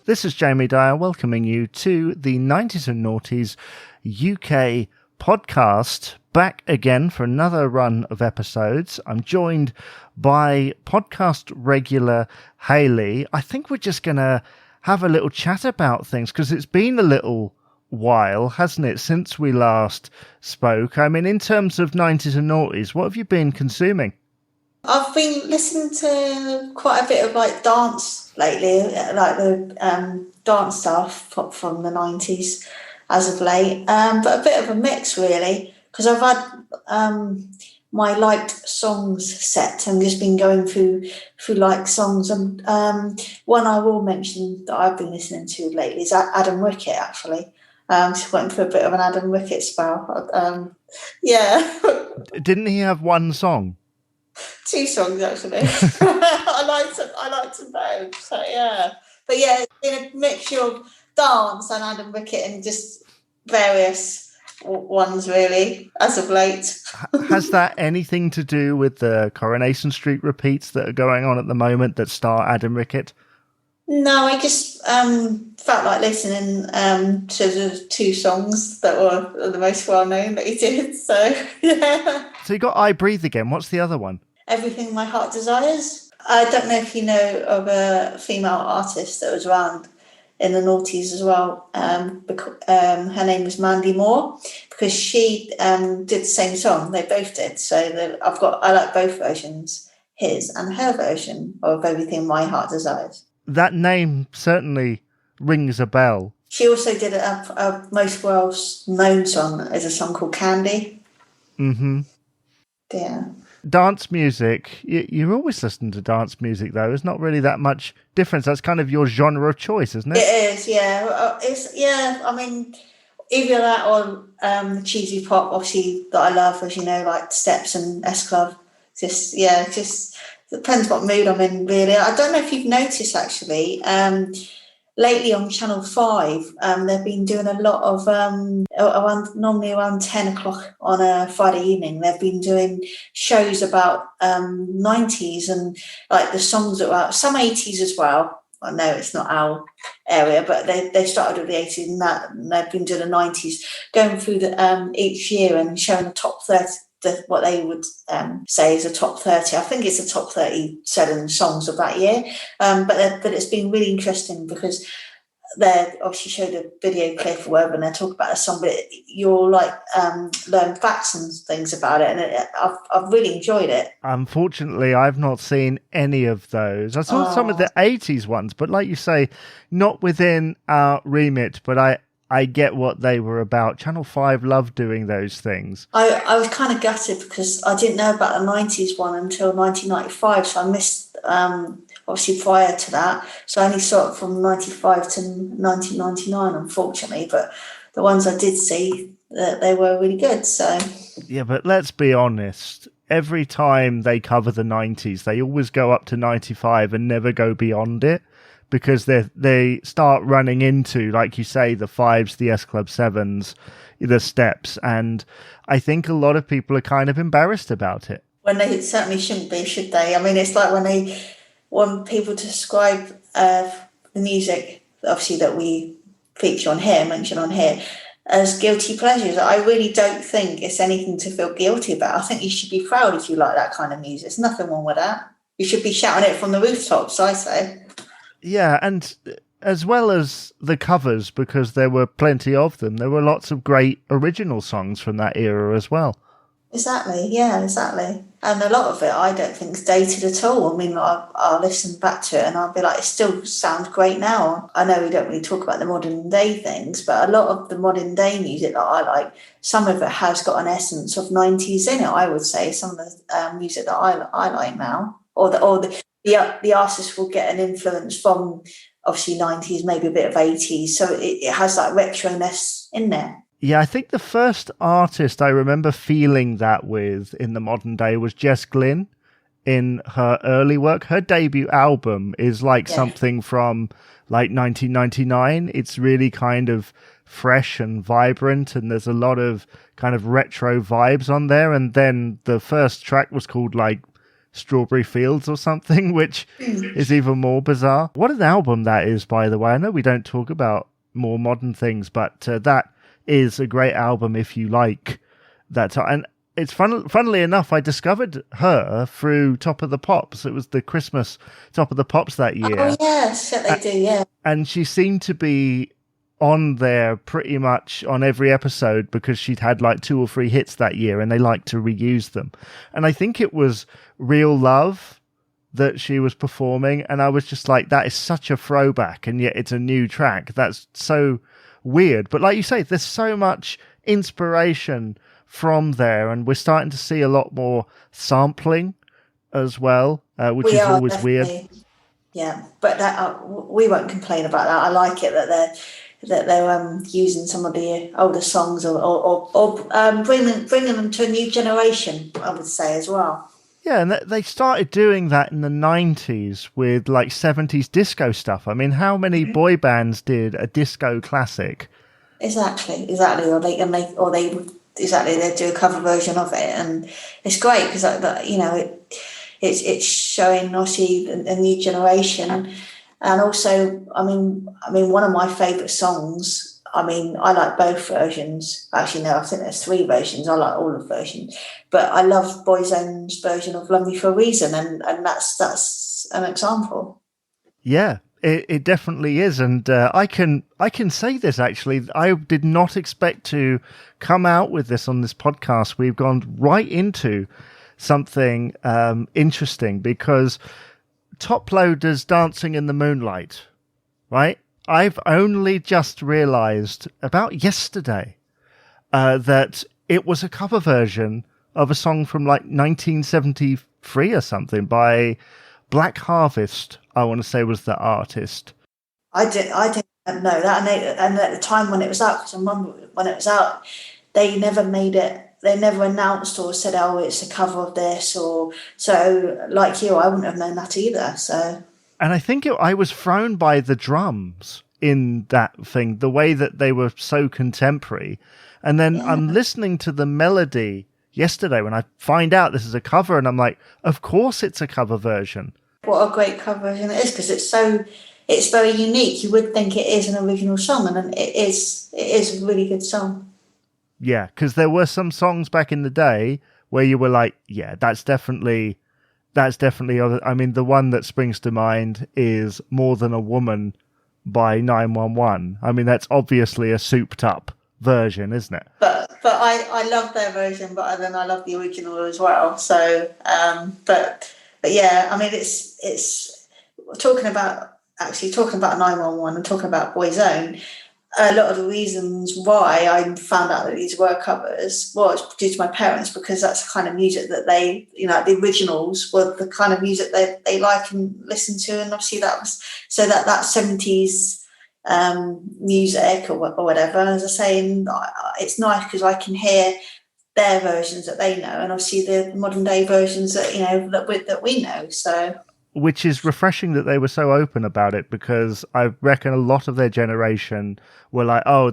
This is Jamie Dyer welcoming you to the 90s and Noughties UK podcast. Back again for another run of episodes. I'm joined by podcast regular Hayley. I think we're just going to have a little chat about things because it's been a little while, hasn't it, since we last spoke? I mean, in terms of 90s and Noughties, what have you been consuming? I've been listening to quite a bit of like dance lately, like the dance stuff from the 90s as of late, but a bit of a mix really, because I've had my liked songs set and just been going through liked songs, and one I will mention that I've been listening to lately is Adam Rickitt actually. Just went for a bit of an Adam Rickitt spell. Yeah. Didn't he have one song? Two songs actually. I liked them both. So yeah, but yeah, it's been a mixture of dance and Adam Rickitt and just various ones really as of late. Has that anything to do with the Coronation Street repeats that are going on at the moment that star Adam Rickitt? No, I just felt like listening to the two songs that were the most well known that he did. So yeah. So you got I Breathe Again. What's the other one? Everything My Heart Desires. I don't know if you know of a female artist that was around in the noughties as well. Her name was Mandy Moore, because she did the same song. They both did. So I like both versions, his and her version of Everything My Heart Desires. That name certainly rings a bell. She also did a most well-known song, is a song called Candy. Mm-hmm. Yeah. Dance music, you're always listening to dance music, though. There's not really that much difference. That's kind of your genre of choice, isn't it? It is, yeah. I mean, either that or the cheesy pop, obviously, that I love, as you know, like Steps and S Club. Just depends what mood I'm in, really. I don't know if you've noticed, actually, lately on Channel 5, they've been doing a lot of, normally around 10 o'clock on a Friday evening, they've been doing shows about 90s and like the songs that were out, some 80s as well. I know it's not our area, but they started with the 80s and they've been doing the 90s, going through each year and showing the top 30. What they would say is a top 30. I think it's the top 30 selling songs of that year. But it's been really interesting because they obviously showed a video clip or whatever, and they talk about a song, but you'll like learn facts and things about it, and I've really enjoyed it. Unfortunately, I've not seen any of those. I saw some of the 80s ones, but like you say, not within our remit, but I get what they were about. Channel 5 loved doing those things. I was kind of gutted because I didn't know about the 90s one until 1995, so I missed, obviously, prior to that. So I only saw it from 95 to 1999, unfortunately. But the ones I did see, they were really good. So yeah, but let's be honest. Every time they cover the 90s, they always go up to 95 and never go beyond it, because they start running into, like you say, the 5s, the S Club 7s, the Steps, and I think a lot of people are kind of embarrassed about it. When they certainly shouldn't be, should they? I mean, it's like when they want people to describe the music, obviously, that we feature on here, mention on here, as guilty pleasures. I really don't think it's anything to feel guilty about. I think you should be proud if you like that kind of music. There's nothing wrong with that. You should be shouting it from the rooftops, I say. Yeah, and as well as the covers, because there were plenty of them, there were lots of great original songs from that era as well. Exactly, yeah, exactly. And a lot of it I don't think is dated at all. I mean, I'll listen back to it and I'll be like, it still sounds great now. I know we don't really talk about the modern day things, but a lot of the modern day music that I like, some of it has got an essence of 90s in it, I would say. Some of the music that I like now, or the artist will get an influence from obviously 90s, maybe a bit of 80s. So it has that retroness in there. Yeah, I think the first artist I remember feeling that with in the modern day was Jess Glynn in her early work. Her debut album is like something from like 1999. It's really kind of fresh and vibrant, and there's a lot of kind of retro vibes on there. And then the first track was called like Strawberry Fields or something, which is even more bizarre. What an album that is, by the way. I know we don't talk about more modern things, but that is a great album if you like that. And it's funnily enough, I discovered her through Top of the Pops. It was the Christmas Top of the Pops that year. Oh, yes, they do, yeah. And she seemed to be on there pretty much on every episode because she'd had like 2 or 3 hits that year and they liked to reuse them. And I think it was Real Love that she was performing. And I was just like, that is such a throwback. And yet it's a new track. That's so weird. But like you say, there's so much inspiration from there. And we're starting to see a lot more sampling as well, which is always definitely weird. Yeah, but we won't complain about that. I like it that they're using some of the older songs or bringing them to a new generation, I would say, as well. Yeah, and they started doing that in the 90s with like 70s disco stuff. I mean, how many boy bands did a disco classic? Exactly. Or they do a cover version of it, and it's great because it's showing obviously a new generation. And also, I mean, one of my favourite songs, I like both versions. Actually, no, I think there's 3 versions. I like all the versions. But I love Boyzone's version of Love Me For A Reason, and that's an example. Yeah, it definitely is. And I can say this, actually. I did not expect to come out with this on this podcast. We've gone right into something interesting because Top Loader's Dancing in the Moonlight, right? I've only just realised about yesterday that it was a cover version of a song from like 1973 or something by Black Harvest, I want to say was the artist. I didn't know that. And at the time when it was out, because I remember when it was out, they never made it. They never announced or said, "Oh, it's a cover of this," or so. Like you, I wouldn't have known that either. So, and I think I was thrown by the drums in that thing, the way that they were so contemporary. And then I'm listening to the melody yesterday when I find out this is a cover, and I'm like, "Of course, it's a cover version." What a great cover version it is, because it's very unique. You would think it is an original song, and it is a really good song. Yeah, because there were some songs back in the day where you were like, yeah, that's definitely. I mean, the one that springs to mind is More Than a Woman by 911. I mean, that's obviously a souped up version, isn't it? But I love their version, but then I love the original as well. So, but yeah, I mean, it's talking about 911 and talking about Boyzone. A lot of the reasons why I found out that these were covers was due to my parents, because that's the kind of music that they, the originals were the kind of music they like and listen to. And obviously that was, so that 70s music or whatever. And as I say, it's nice because I can hear their versions that they know, and obviously the modern day versions that, that we know. So. Which is refreshing that they were so open about it, because I reckon a lot of their generation were like, oh,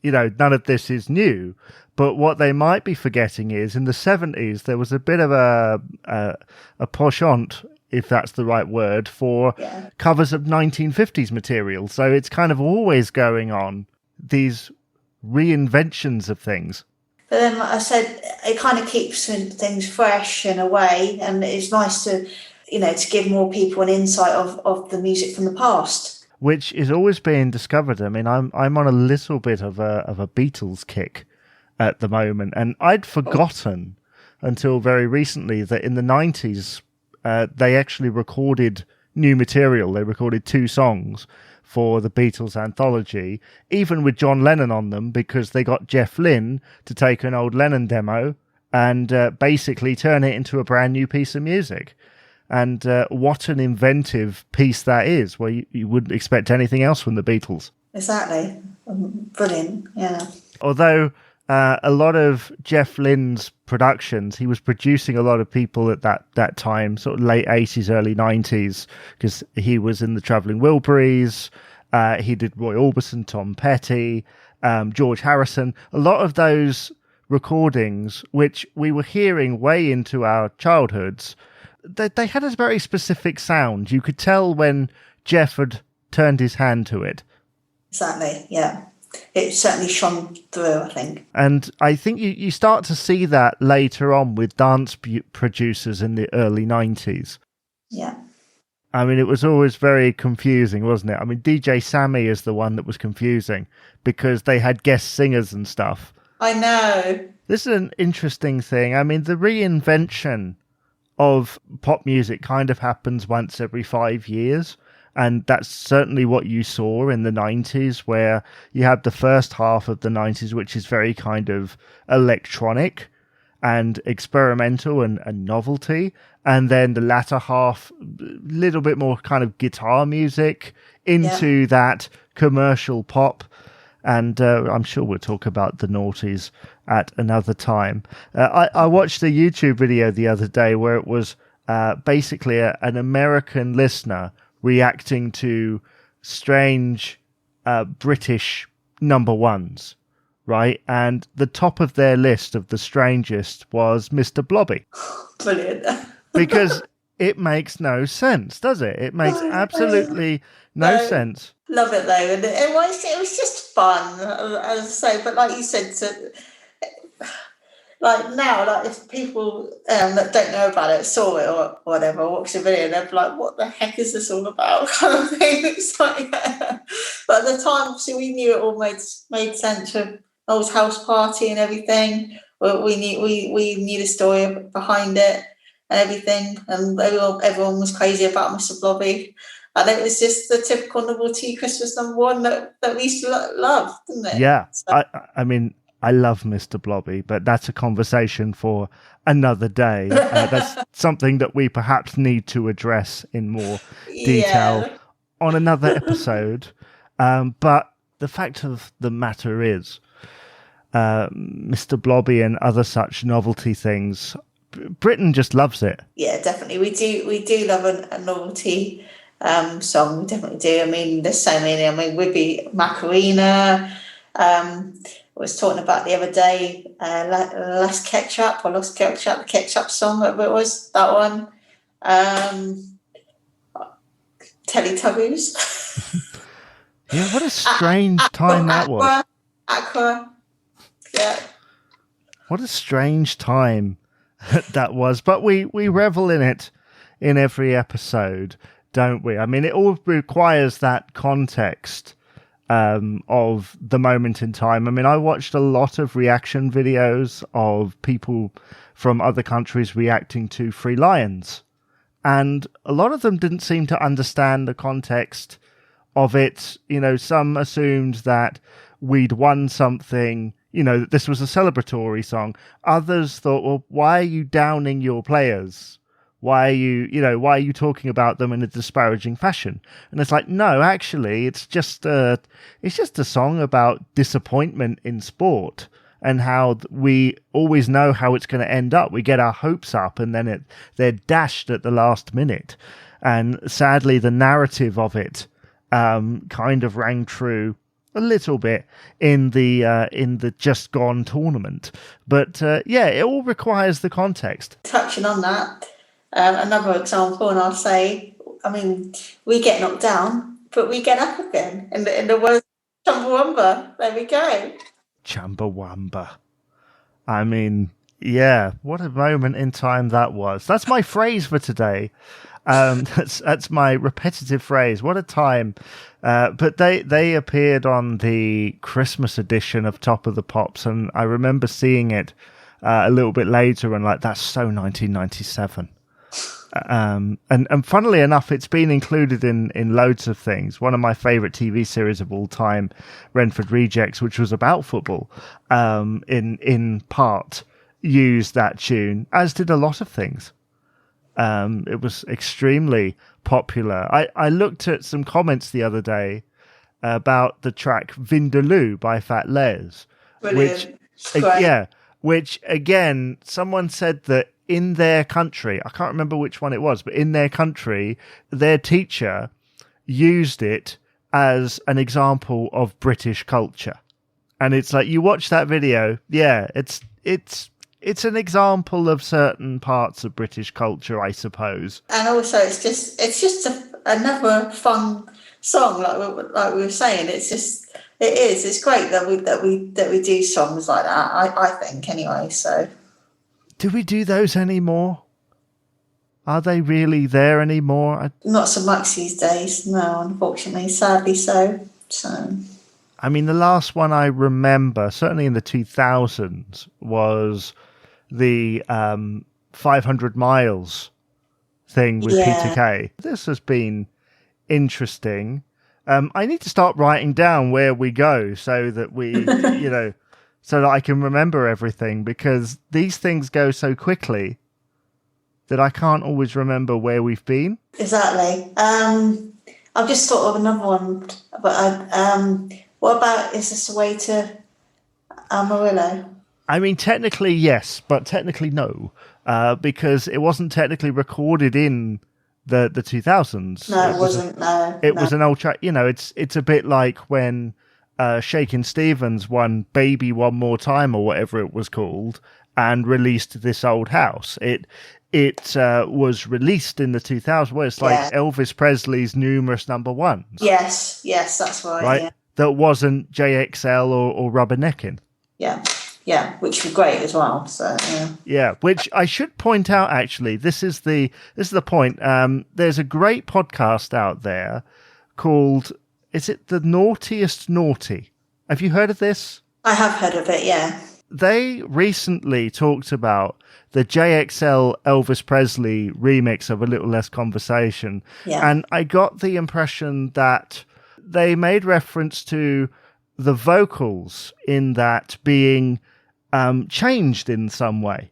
none of this is new. But what they might be forgetting is in the 70s, there was a bit of a penchant, if that's the right word, for covers of 1950s material. So it's kind of always going on, these reinventions of things. But then, like I said, it kind of keeps things fresh in a way, and it's nice to give more people an insight of the music from the past, which is always being discovered. I mean, I'm on a little bit of a Beatles kick at the moment, and I'd forgotten until very recently that in the 90s they actually recorded new material. They recorded 2 songs for the Beatles anthology, even with John Lennon on them, because they got Jeff Lynne to take an old Lennon demo and basically turn it into a brand new piece of music. And what an inventive piece that is, where you wouldn't expect anything else from the Beatles. Exactly. Brilliant, yeah. Although a lot of Jeff Lynne's productions, he was producing a lot of people at that time, sort of late 80s, early 90s, because he was in the Travelling Wilburys, he did Roy Orbison, Tom Petty, George Harrison. A lot of those recordings, which we were hearing way into our childhoods, they had a very specific sound. You could tell when Jeff had turned his hand to it. Exactly, yeah. It certainly shone through, I think. And I think you start to see that later on with dance producers in the early 90s. Yeah. I mean, it was always very confusing, wasn't it? I mean, DJ Sammy is the one that was confusing because they had guest singers and stuff. I know. This is an interesting thing. I mean, the reinvention of pop music kind of happens once every 5 years. And that's certainly what you saw in the 90s, where you had the first half of the 90s, which is very kind of electronic and experimental and novelty. And then the latter half, a little bit more kind of guitar music into that commercial pop. And I'm sure we'll talk about the noughties at another time. I watched a YouTube video the other day where it was basically an American listener reacting to strange British number ones, right? And the top of their list of the strangest was Mr. Blobby. Brilliant. Because it makes no sense, does it? It makes absolutely no sense. Love it though, and it was just fun, as I say. But like you said, like now, like if people that don't know about it saw it or whatever, watch the video, they'd be like, "What the heck is this all about?" kind of thing. It's like, but at the time, obviously, we knew it all made sense with Noel's house party and everything. We knew the story behind it and everything, and everyone was crazy about Mr. Blobby. And it was just the typical novelty Christmas number one that we used to love, didn't it? Yeah, so. I mean, I love Mr. Blobby, but that's a conversation for another day. That's something that we perhaps need to address in more detail on another episode. But the fact of the matter is, Mr. Blobby and other such novelty things, Britain just loves it. Yeah, definitely. We do love a novelty song. We definitely do. I mean, there's so many. I mean, we'd be Macarena. I was talking about the other day, Lost Ketchup, the Ketchup song, whatever it was, that one. Teletubbies. Yeah, what a strange time that was. Aqua. Yeah. What a strange time that was. But we revel in it in every episode, don't we? I mean, it all requires that context of the moment in time. I mean, I watched a lot of reaction videos of people from other countries reacting to Free Lions, and a lot of them didn't seem to understand the context of it. You know, some assumed that we'd won something, you know, that this was a celebratory song. Others thought, well, why are you downing your players? Why are you talking about them in a disparaging fashion? And it's like, no, actually, it's just a song about disappointment in sport and how we always know how it's going to end up. We get our hopes up and then they're dashed at the last minute. And sadly, the narrative of it kind of rang true a little bit in the just gone tournament. But it all requires the context. Touching on that. Another example, and I'll say, I mean, we get knocked down, but we get up again. In the words of Chumbawamba, there we go. Chumbawamba. I mean, yeah, what a moment in time that was. That's my phrase for today. That's my repetitive phrase. What a time. But they appeared on the Christmas edition of Top of the Pops, and I remember seeing it a little bit later and like, that's so 1997. And funnily enough, it's been included in loads of things. One of my favourite TV series of all time, Renford Rejects, which was about football, in part used that tune, as did a lot of things. It was extremely popular. I looked at some comments the other day about the track Vindaloo by Fat Les. Brilliant. Which again, someone said that in their country, I can't remember which one it was, but in their country, their teacher used it as an example of British culture. And it's like, you watch that video, yeah, it's it's an example of certain parts of British culture, I suppose. And also, it's just another fun song, like we were saying. It's great that we do songs like that. I think anyway. So, do we do those anymore? Are they really there anymore? Not so much these days, no, unfortunately, sadly so. I mean, the last one I remember, certainly in the 2000s, was the 500 Miles thing with Peter Kay. This has been interesting. I need to start writing down where we go so that we, so that I can remember everything, because these things go so quickly that I can't always remember where we've been. Exactly. I've just thought of another one, but what about, is this a way to Amarillo? I mean, technically yes, but technically no, because it wasn't technically recorded in the 2000s. No, it wasn't. It was an old track. It's a bit like when Shakin' Stevens won "Baby One More Time" or whatever it was called, and released "This Old House." It was released in the 2000s, where it's like Elvis Presley's numerous number ones. Yes, that's right. Yeah. That wasn't JXL or Rubbernecking. Yeah, which was great as well. So yeah, which I should point out. Actually, this is the point. There's a great podcast out there called, is it The Naughtiest Naughty? Have you heard of this? I have heard of it. Yeah. They recently talked about the JXL Elvis Presley remix of A Little Less Conversation. Yeah. And I got the impression that they made reference to the vocals in that being changed in some way.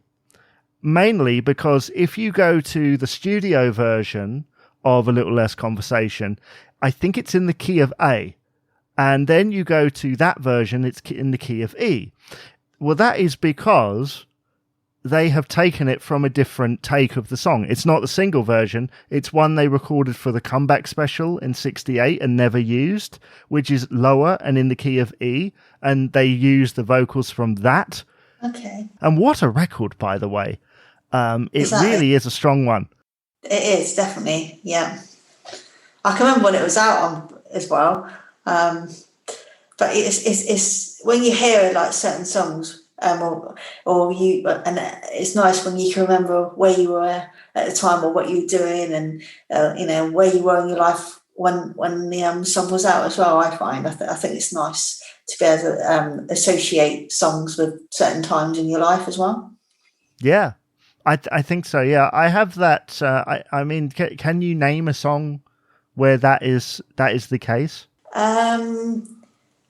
Mainly because if you go to the studio version of A Little Less Conversation, I think it's in the key of A. And then you go to that version, it's in the key of E. Well, that is because they have taken it from a different take of the song. It's not the single version. It's one they recorded for the comeback special in 68 and never used, which is lower and in the key of E. And they used the vocals from that. Okay. And what a record, by the way. It really is a strong one. It is, definitely. Yeah. I can remember when it was out on as well. But it's when you hear like certain songs, or you, and it's nice when you can remember where you were at the time or what you were doing, and where you were in your life when the song was out as well. I find I think it's nice to be able to associate songs with certain times in your life as well. Yeah, I think so. Yeah, I have that. I mean, can you name a song where that is the case?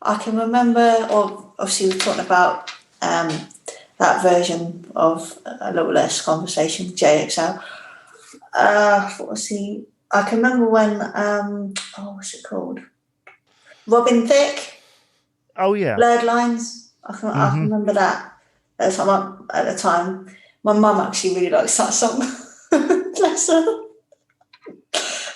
I can remember, or obviously we're talking about that version of A Little Less Conversation, JXL. I can remember when, what's it called? Robin Thicke. Oh, yeah. Blurred Lines. I can remember that at the time. My mum actually really likes that song. Bless her.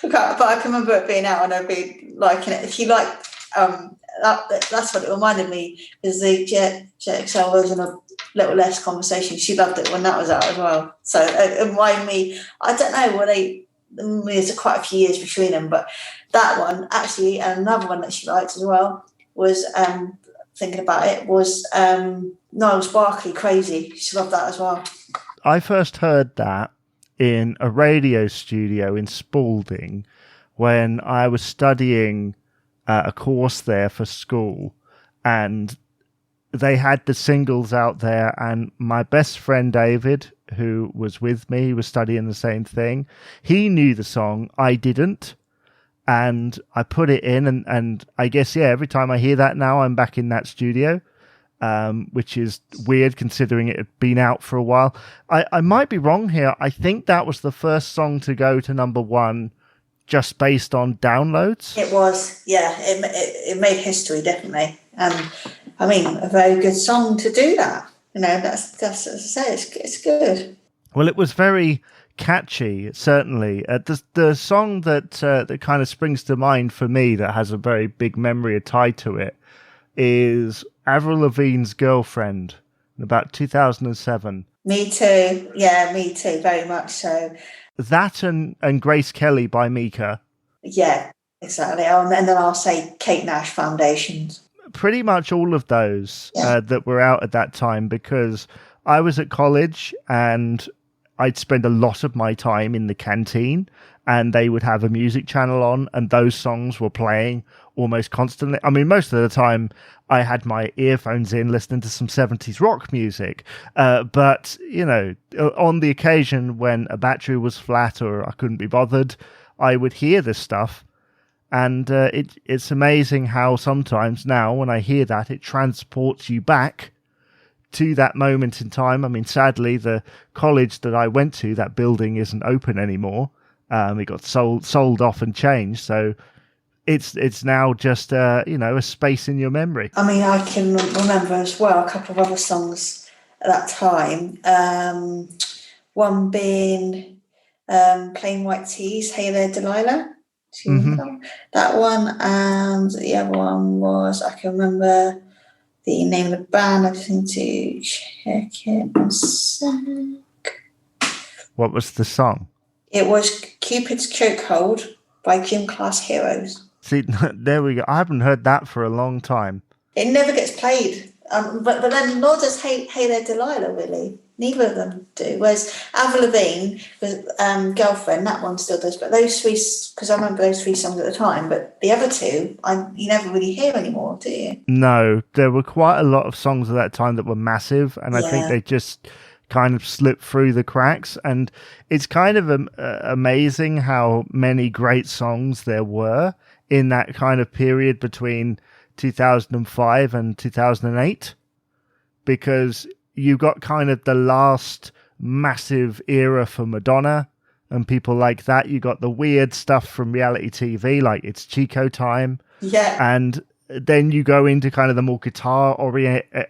But I can remember it being out and her being liking it. If you like, that's what it reminded me, is the JXL version of Little Less Conversation. She loved it when that was out as well. So it reminded me, I don't know, there's quite a few years between them, but that one actually, and another one that she liked as well was, thinking about it, was Gnarls Barkley, Crazy. She loved that as well. I first heard that in a radio studio in Spalding when I was studying a course there for school, and they had the singles out there, and my best friend David, who was with me, was studying the same thing, he knew the song, I didn't, and I put it in, and I guess, yeah, every time I hear that now, I'm back in that studio, which is weird considering it had been out for a while. I might be wrong here. I think that was the first song to go to number one just based on downloads. It was, yeah. It made history, definitely. I mean, a very good song to do that. That's as I say, it's good. Well, it was very catchy, certainly. The song that kind of springs to mind for me that has a very big memory tied to it is Avril Lavigne's Girlfriend in about 2007. Me too. Yeah, me too. Very much so. That and Grace Kelly by Mika. Yeah, exactly. And then I'll say Kate Nash Foundations. Pretty much all of those that were out at that time, because I was at college and I'd spend a lot of my time in the canteen, and they would have a music channel on, and those songs were playing almost constantly. I mean, most of the time I had my earphones in listening to some 70s rock music. But, you know, on the occasion when a battery was flat or I couldn't be bothered, I would hear this stuff. And it's amazing how sometimes now when I hear that, it transports you back to that moment in time. I mean, sadly, the college that I went to, that building isn't open anymore. It got sold off and changed. So it's now just, a space in your memory. I mean, I can remember as well a couple of other songs at that time. One being Plain White Tees, Hey There, Delilah. That one, and the other one was, I can remember the name of the band. I just need to check it a sec. What was the song? It was Cupid's Chokehold by Gym Class Heroes. See, there we go. I haven't heard that for a long time. It never gets played, but then nor does Hey There, Delilah, really. Neither of them do. Whereas Avril Lavigne, Girlfriend, that one still does. But those three, because I remember those three songs at the time, but the other two, you never really hear anymore, do you? No, there were quite a lot of songs at that time that were massive, and I think they just kind of slipped through the cracks. And it's kind of amazing how many great songs there were in that kind of period between 2005 and 2008, because you got kind of the last massive era for Madonna and people like that. You got the weird stuff from reality TV, like It's Chico Time. Yeah. And then you go into kind of the more guitar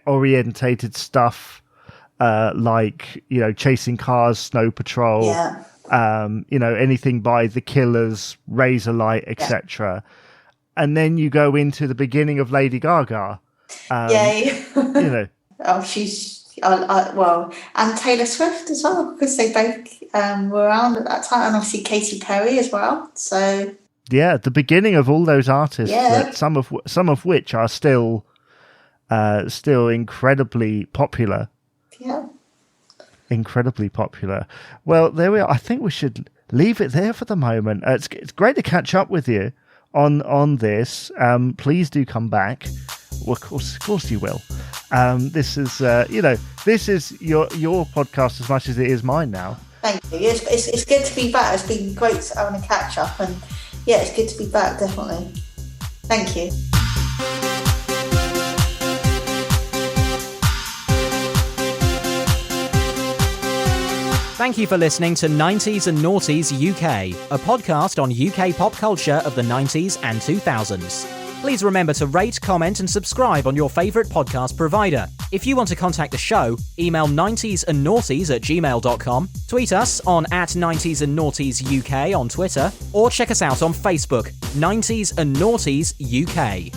orientated stuff, like, Chasing Cars, Snow Patrol, anything by The Killers, Razorlight, etc. And then you go into the beginning of Lady Gaga. Oh, she's... and Taylor Swift as well, because they both were around at that time, and obviously Katy Perry as well. So the beginning of all those artists, that some of which are still incredibly popular. Yeah, incredibly popular. Well, there we are. I think we should leave it there for the moment. It's great to catch up with you on this. Please do come back. Well, of course you will. This is, this is your podcast as much as it is mine now. Thank you. It's good to be back. It's been great having a catch up, and it's good to be back, definitely. Thank you. Thank you for listening to 90s and Noughties UK, a podcast on UK pop culture of the 90s and 2000s. Please remember to rate, comment and subscribe on your favourite podcast provider. If you want to contact the show, email 90sandnoughties@gmail.com, tweet us on @90sandnoughties UK on Twitter, or check us out on Facebook, 90s and Noughties UK.